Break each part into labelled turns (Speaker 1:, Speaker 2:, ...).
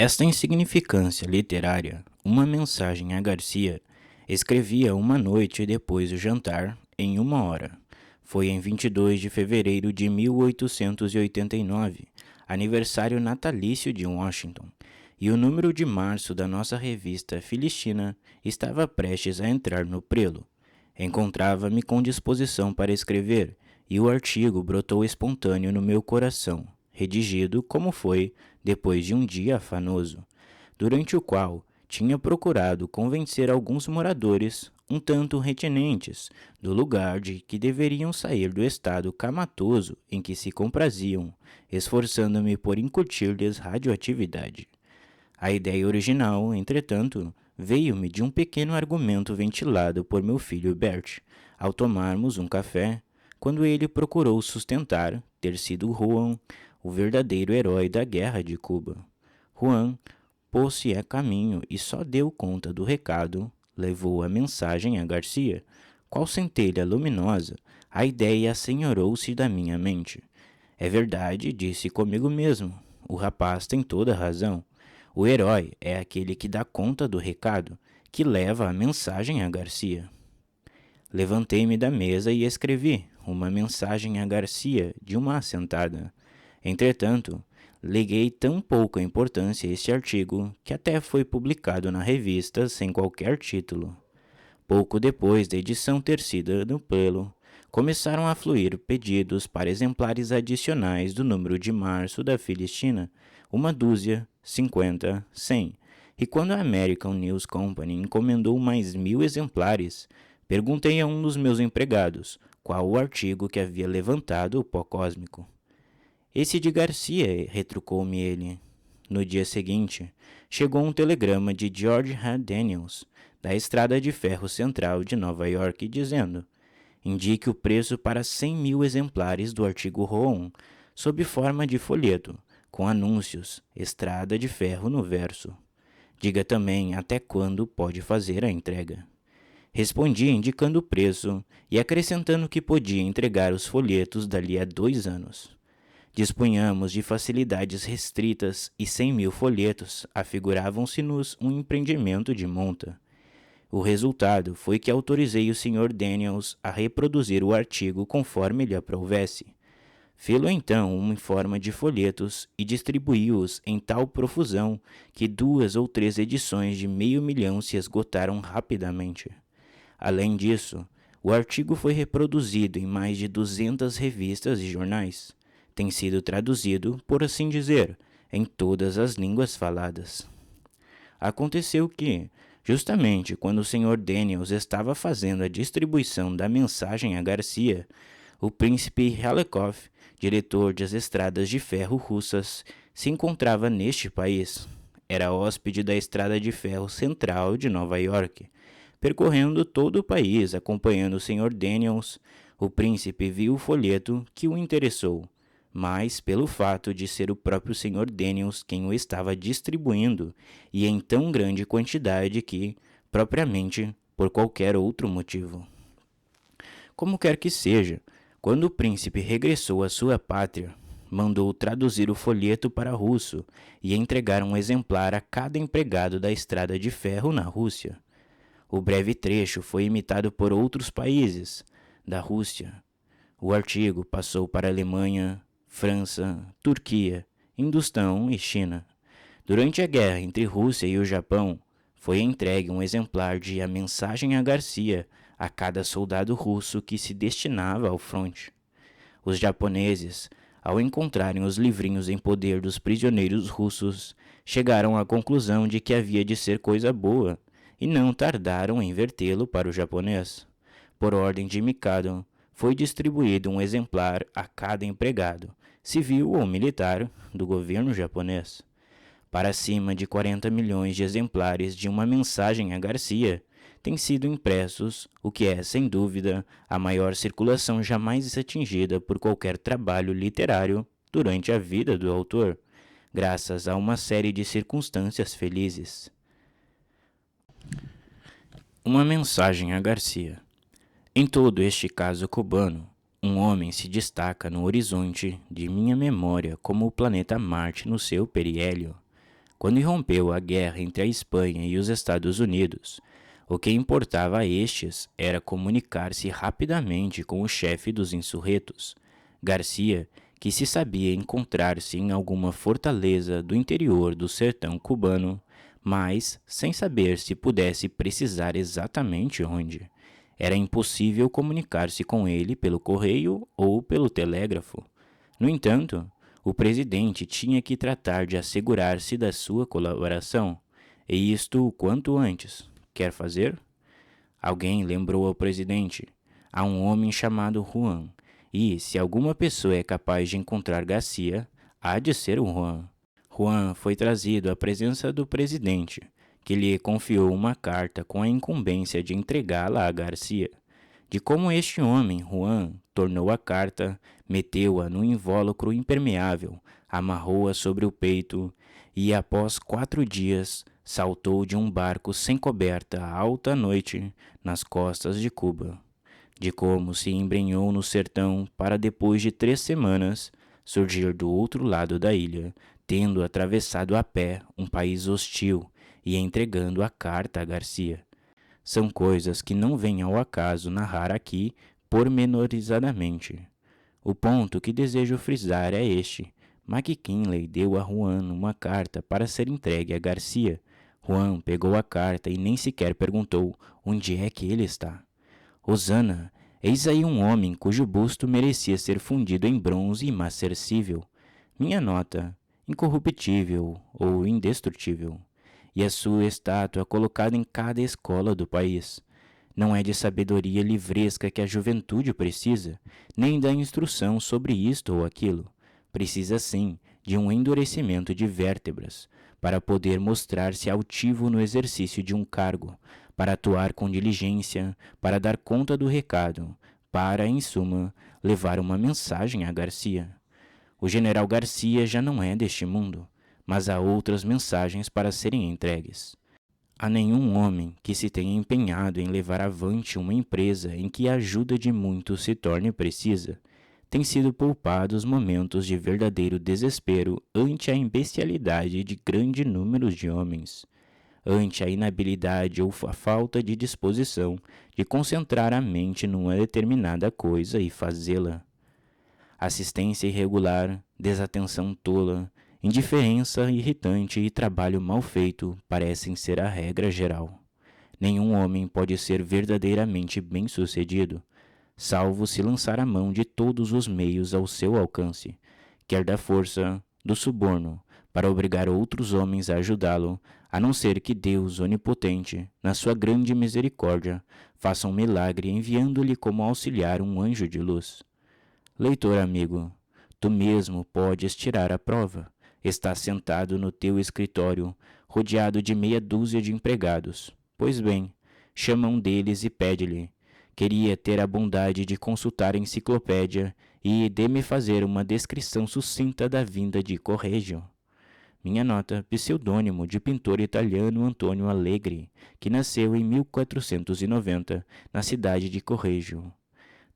Speaker 1: Esta insignificância literária, uma mensagem a Garcia, escrevia uma noite depois do jantar, em 1 hora. Foi em 22 de fevereiro de 1889, aniversário natalício de Washington, e o número de março da nossa revista Filistina estava prestes a entrar no prelo. Encontrava-me com disposição para escrever, e o artigo brotou espontâneo no meu coração, redigido, como foi, depois de um dia afanoso, durante o qual tinha procurado convencer alguns moradores, um tanto retinentes, do lugar de que deveriam sair do estado camatoso em que se compraziam, esforçando-me por incutir-lhes radioatividade. A ideia original, entretanto, veio-me de um pequeno argumento ventilado por meu filho Bert, ao tomarmos um café, quando ele procurou sustentar ter sido Juan o verdadeiro herói da guerra de Cuba. Juan pôs-se a caminho e só deu conta do recado, levou a mensagem a Garcia. Qual centelha luminosa, a ideia assenhorou-se da minha mente. É verdade, disse comigo mesmo. O rapaz tem toda a razão. O herói é aquele que dá conta do recado, que leva a mensagem a Garcia. Levantei-me da mesa e escrevi uma mensagem a Garcia de uma assentada. Entretanto, liguei tão pouca importância a este artigo que até foi publicado na revista sem qualquer título. Pouco depois da edição ter sido no pelo, começaram a fluir pedidos para exemplares adicionais do número de março da Filistina, 1 dúzia, 50, 100. E quando a American News Company encomendou mais 1000 exemplares, perguntei a um dos meus empregados qual o artigo que havia levantado o pó cósmico. Esse de Garcia, retrucou-me ele. No dia seguinte, chegou um telegrama de George H. Daniels, da Estrada de Ferro Central de Nova York, dizendo: indique o preço para 100.000 exemplares do artigo Rowan, sob forma de folheto, com anúncios, Estrada de Ferro no verso. Diga também até quando pode fazer a entrega. Respondi indicando o preço e acrescentando que podia entregar os folhetos dali a 2 anos. Dispunhamos de facilidades restritas e 100.000 folhetos afiguravam-se-nos um empreendimento de monta. O resultado foi que autorizei o Sr. Daniels a reproduzir o artigo conforme lhe aprouvesse. Fê-lo então em forma de folhetos e distribuí-os em tal profusão que 2 ou 3 edições de 500.000 se esgotaram rapidamente. Além disso, o artigo foi reproduzido em mais de 200 revistas e jornais. Tem sido traduzido, por assim dizer, em todas as línguas faladas. Aconteceu que, justamente quando o Sr. Daniels estava fazendo a distribuição da mensagem a Garcia, o príncipe Halekov, diretor das estradas de ferro russas, se encontrava neste país. Era hóspede da Estrada de Ferro Central de Nova York. Percorrendo todo o país acompanhando o Sr. Daniels, o príncipe viu o folheto que o interessou, mas pelo fato de ser o próprio Sr. Daniels quem o estava distribuindo, e em tão grande quantidade que, propriamente, por qualquer outro motivo. Como quer que seja, quando o príncipe regressou à sua pátria, mandou traduzir o folheto para russo e entregar um exemplar a cada empregado da Estrada de Ferro na Rússia. O breve trecho foi imitado por outros países da Rússia. O artigo passou para a Alemanha, França, Turquia, Hindustão e China. Durante a guerra entre Rússia e o Japão, foi entregue um exemplar de A Mensagem a Garcia a cada soldado russo que se destinava ao fronte. Os japoneses, ao encontrarem os livrinhos em poder dos prisioneiros russos, chegaram à conclusão de que havia de ser coisa boa, e não tardaram em vertê-lo para o japonês. Por ordem de Mikado, foi distribuído um exemplar a cada empregado, civil ou militar, do governo japonês. Para cima de 40 milhões de exemplares de uma mensagem a Garcia têm sido impressos, o que é, sem dúvida, a maior circulação jamais atingida por qualquer trabalho literário durante a vida do autor, graças a uma série de circunstâncias felizes. Uma mensagem a Garcia. Em todo este caso cubano, um homem se destaca no horizonte de minha memória como o planeta Marte no seu periélio. Quando irrompeu a guerra entre a Espanha e os Estados Unidos, o que importava a estes era comunicar-se rapidamente com o chefe dos insurretos, Garcia, que se sabia encontrar-se em alguma fortaleza do interior do sertão cubano, mas sem saber se pudesse precisar exatamente onde. Era impossível comunicar-se com ele pelo correio ou pelo telégrafo. No entanto, o presidente tinha que tratar de assegurar-se da sua colaboração, e isto o quanto antes. Quer fazer? Alguém lembrou ao presidente. Há um homem chamado Juan, e se alguma pessoa é capaz de encontrar Garcia, há de ser o Juan. Juan foi trazido à presença do presidente, que lhe confiou uma carta com a incumbência de entregá-la a Garcia. De como este homem, Juan, tornou a carta, meteu-a no invólucro impermeável, amarrou-a sobre o peito e, após 4 dias, saltou de um barco sem coberta à alta noite nas costas de Cuba. De como se embrenhou no sertão para, depois de 3 semanas, surgir do outro lado da ilha, tendo atravessado a pé um país hostil e entregando a carta a Garcia. São coisas que não vêm ao acaso narrar aqui pormenorizadamente. O ponto que desejo frisar é este. McKinley deu a Juan uma carta para ser entregue a Garcia. Juan pegou a carta e nem sequer perguntou onde é que ele está. Hosana, eis aí um homem cujo busto merecia ser fundido em bronze imarcessível. Minha nota, incorruptível ou indestrutível. E a sua estátua colocada em cada escola do país. Não é de sabedoria livresca que a juventude precisa, nem da instrução sobre isto ou aquilo. Precisa sim de um endurecimento de vértebras, para poder mostrar-se altivo no exercício de um cargo, para atuar com diligência, para dar conta do recado, para, em suma, levar uma mensagem a Garcia. O general Garcia já não é deste mundo, mas há outras mensagens para serem entregues. Há nenhum homem que se tenha empenhado em levar avante uma empresa em que a ajuda de muitos se torne precisa. Tem sido poupados momentos de verdadeiro desespero ante a imbecilidade de grande número de homens, ante a inabilidade ou a falta de disposição de concentrar a mente numa determinada coisa e fazê-la. Assistência irregular, desatenção tola, indiferença irritante e trabalho mal feito parecem ser a regra geral. Nenhum homem pode ser verdadeiramente bem-sucedido, salvo se lançar a mão de todos os meios ao seu alcance, quer da força, do suborno, para obrigar outros homens a ajudá-lo, a não ser que Deus onipotente, na sua grande misericórdia, faça um milagre enviando-lhe como auxiliar um anjo de luz. Leitor amigo, tu mesmo podes tirar a prova. Estás sentado no teu escritório, rodeado de meia dúzia de empregados. Pois bem, chama um deles e pede-lhe: queria ter a bondade de consultar a enciclopédia e de me fazer uma descrição sucinta da vinda de Correggio. Minha nota, pseudônimo de pintor italiano Antônio Allegri, que nasceu em 1490, na cidade de Correggio.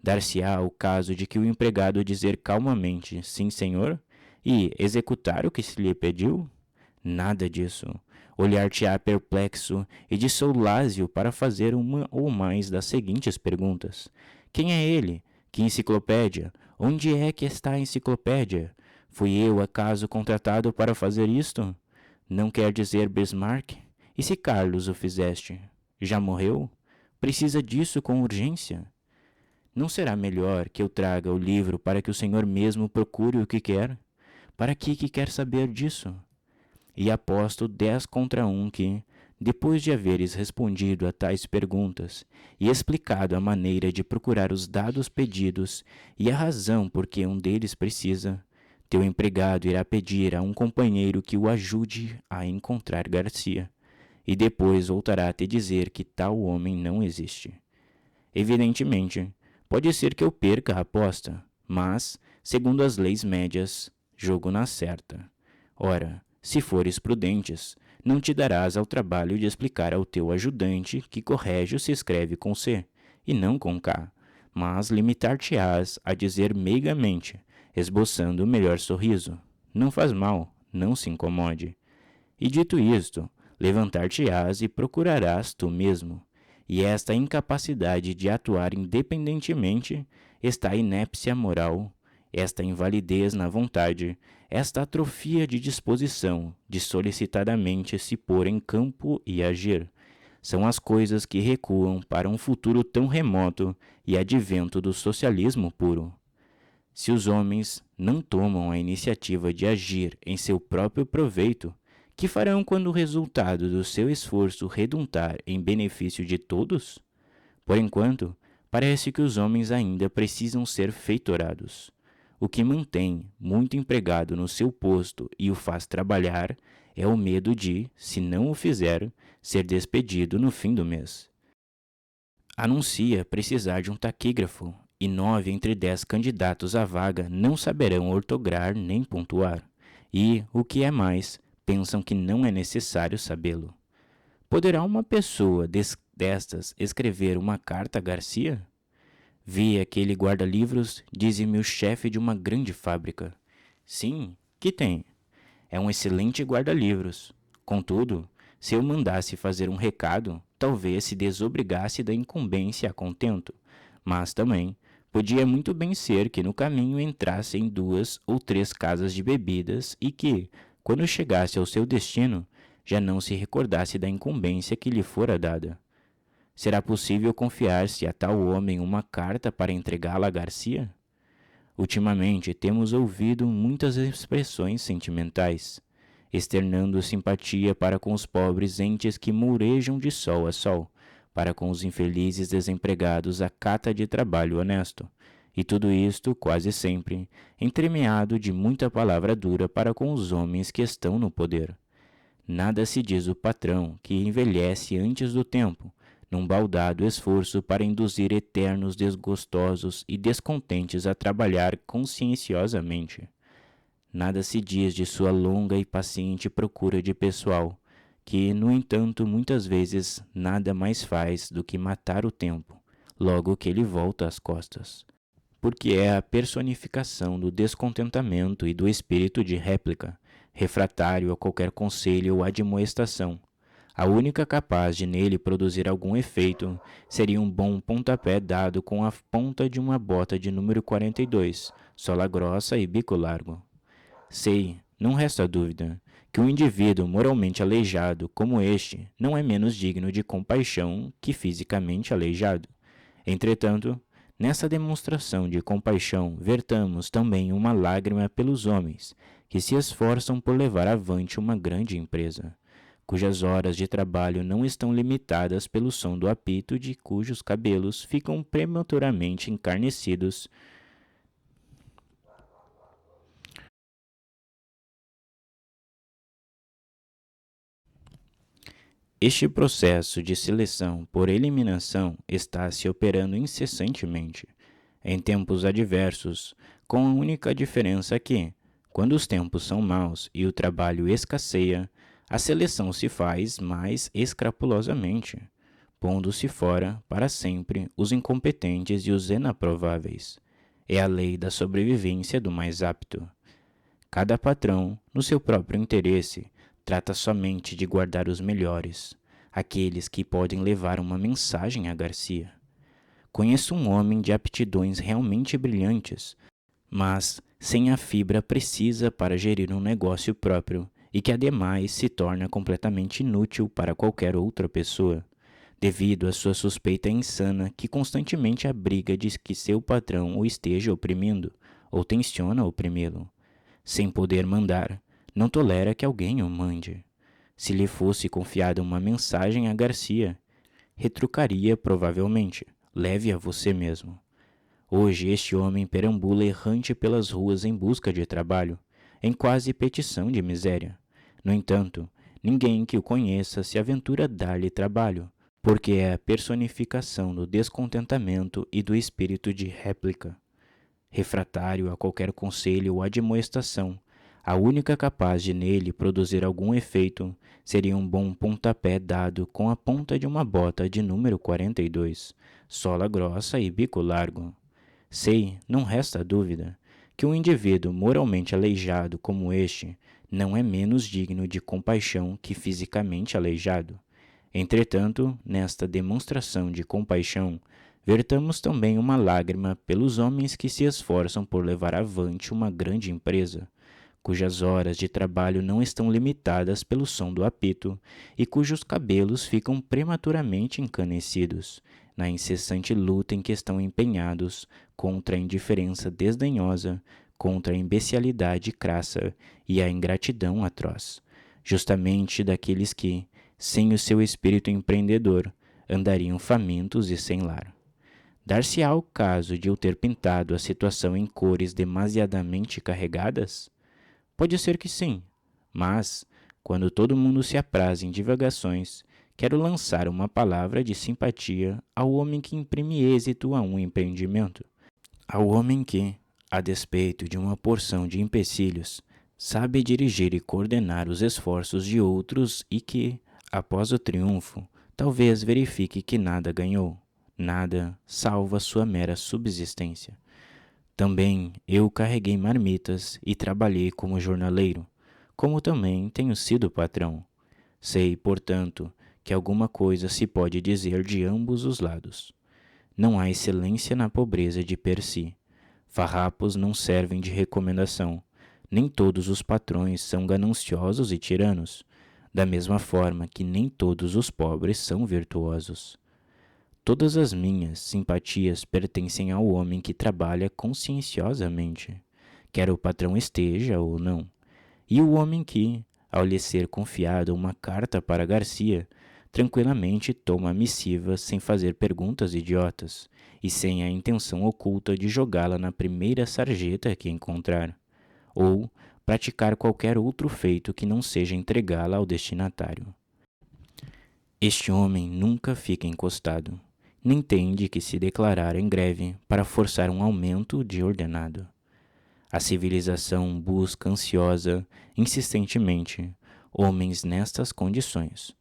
Speaker 1: Dar-se-á o caso de que o empregado dizer calmamente, sim, senhor, e executar o que se lhe pediu? Nada disso. Olhar-te-á perplexo e de solázio para fazer uma ou mais das seguintes perguntas. Quem é ele? Que enciclopédia? Onde é que está a enciclopédia? Fui eu, acaso, contratado para fazer isto? Não quer dizer Bismarck? E se Carlos o fizeste? Já morreu? Precisa disso com urgência? Não será melhor que eu traga o livro para que o senhor mesmo procure o que quer? Para que quer saber disso? E aposto 10 contra 1 que, depois de haveres respondido a tais perguntas e explicado a maneira de procurar os dados pedidos e a razão por que um deles precisa, teu empregado irá pedir a um companheiro que o ajude a encontrar Garcia, e depois voltará a te dizer que tal homem não existe. Evidentemente, pode ser que eu perca a aposta, mas, segundo as leis médias, jogo na certa. Ora, se fores prudentes, não te darás ao trabalho de explicar ao teu ajudante que Correggio se escreve com C, e não com K, mas limitar-te-ás a dizer meigamente, esboçando o melhor sorriso. Não faz mal, não se incomode. E dito isto, levantar-te-ás e procurarás tu mesmo. E esta incapacidade de atuar independentemente, esta inépcia moral, esta invalidez na vontade, esta atrofia de disposição de solicitadamente se pôr em campo e agir, são as coisas que recuam para um futuro tão remoto e advento do socialismo puro. Se os homens não tomam a iniciativa de agir em seu próprio proveito, que farão quando o resultado do seu esforço redundar em benefício de todos? Por enquanto, parece que os homens ainda precisam ser feitorados. O que mantém muito empregado no seu posto e o faz trabalhar é o medo de, se não o fizer, ser despedido no fim do mês. Anuncia precisar de um taquígrafo e 9 entre 10 candidatos à vaga não saberão ortograr nem pontuar. E, o que é mais, pensam que não é necessário sabê-lo. Poderá uma pessoa destas escrever uma carta a Garcia? Vi aquele guarda-livros, dize-me o chefe de uma grande fábrica. Sim, que tem? É um excelente guarda-livros. Contudo, se eu mandasse fazer um recado, talvez se desobrigasse da incumbência a contento. Mas também podia muito bem ser que no caminho entrasse em 2 ou 3 casas de bebidas e que, quando chegasse ao seu destino, já não se recordasse da incumbência que lhe fora dada. Será possível confiar-se a tal homem uma carta para entregá-la a Garcia? Ultimamente temos ouvido muitas expressões sentimentais, externando simpatia para com os pobres entes que mourejam de sol a sol, para com os infelizes desempregados à cata de trabalho honesto, e tudo isto, quase sempre, entremeado de muita palavra dura para com os homens que estão no poder. Nada se diz o patrão que envelhece antes do tempo, num baldado esforço para induzir eternos desgostosos e descontentes a trabalhar conscienciosamente. Nada se diz de sua longa e paciente procura de pessoal, que, no entanto, muitas vezes nada mais faz do que matar o tempo, logo que ele volta às costas. Porque é a personificação do descontentamento e do espírito de réplica, refratário a qualquer conselho ou admoestação. A única capaz de nele produzir algum efeito seria um bom pontapé dado com a ponta de uma bota de número 42, sola grossa e bico largo. Sei, não resta dúvida, que um indivíduo moralmente aleijado como este não é menos digno de compaixão que fisicamente aleijado. Entretanto, nessa demonstração de compaixão vertamos também uma lágrima pelos homens que se esforçam por levar avante uma grande empresa, cujas horas de trabalho não estão limitadas pelo som do apito de cujos cabelos ficam prematuramente encarnecidos. Este processo de seleção por eliminação está se operando incessantemente, em tempos adversos, com a única diferença que, quando os tempos são maus e o trabalho escasseia, a seleção se faz mais escrupulosamente, pondo-se fora, para sempre, os incompetentes e os inaprováveis. É a lei da sobrevivência do mais apto. Cada patrão, no seu próprio interesse, trata somente de guardar os melhores, aqueles que podem levar uma mensagem a Garcia. Conheço um homem de aptidões realmente brilhantes, mas sem a fibra precisa para gerir um negócio próprio e que ademais se torna completamente inútil para qualquer outra pessoa, devido à sua suspeita insana que constantemente abriga de que seu patrão o esteja oprimindo ou tenciona oprimi-lo. Sem poder mandar, não tolera que alguém o mande. Se lhe fosse confiada uma mensagem a Garcia, retrucaria provavelmente: leve a você mesmo. Hoje este homem perambula errante pelas ruas em busca de trabalho, em quase petição de miséria. No entanto, ninguém que o conheça se aventura a dar-lhe trabalho, porque é a personificação do descontentamento e do espírito de réplica. Refratário a qualquer conselho ou admoestação, a única capaz de nele produzir algum efeito seria um bom pontapé dado com a ponta de uma bota de número 42, sola grossa e bico largo. Sei, não resta dúvida, que um indivíduo moralmente aleijado como este não é menos digno de compaixão que fisicamente aleijado. Entretanto, nesta demonstração de compaixão, vertamos também uma lágrima pelos homens que se esforçam por levar avante uma grande empresa, cujas horas de trabalho não estão limitadas pelo som do apito e cujos cabelos ficam prematuramente encanecidos, na incessante luta em que estão empenhados contra a indiferença desdenhosa, contra a imbecilidade crassa e a ingratidão atroz, justamente daqueles que, sem o seu espírito empreendedor, andariam famintos e sem lar. Dar-se-á o caso de eu ter pintado a situação em cores demasiadamente carregadas? Pode ser que sim, mas, quando todo mundo se apraz em divagações, quero lançar uma palavra de simpatia ao homem que imprime êxito a um empreendimento, ao homem que, a despeito de uma porção de empecilhos, sabe dirigir e coordenar os esforços de outros e que, após o triunfo, talvez verifique que nada ganhou, nada salva sua mera subsistência. Também eu carreguei marmitas e trabalhei como jornaleiro, como também tenho sido patrão. Sei, portanto, que alguma coisa se pode dizer de ambos os lados. Não há excelência na pobreza de per si. Farrapos não servem de recomendação. Nem todos os patrões são gananciosos e tiranos, da mesma forma que nem todos os pobres são virtuosos. Todas as minhas simpatias pertencem ao homem que trabalha conscienciosamente, quer o patrão esteja ou não, e o homem que, ao lhe ser confiada uma carta para Garcia, tranquilamente toma a missiva sem fazer perguntas idiotas e sem a intenção oculta de jogá-la na primeira sarjeta que encontrar, ou praticar qualquer outro feito que não seja entregá-la ao destinatário. Este homem nunca fica encostado, nem tem de que se declarar em greve para forçar um aumento de ordenado. A civilização busca ansiosa, insistentemente, homens nestas condições.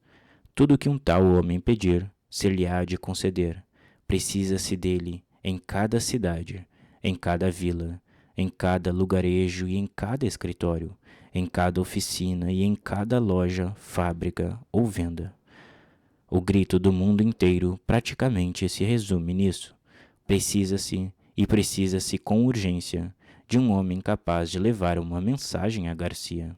Speaker 1: Tudo que um tal homem pedir, ser-lhe-á de conceder. Precisa-se dele em cada cidade, em cada vila, em cada lugarejo e em cada escritório, em cada oficina e em cada loja, fábrica ou venda. O grito do mundo inteiro praticamente se resume nisso. Precisa-se com urgência, de um homem capaz de levar uma mensagem a Garcia.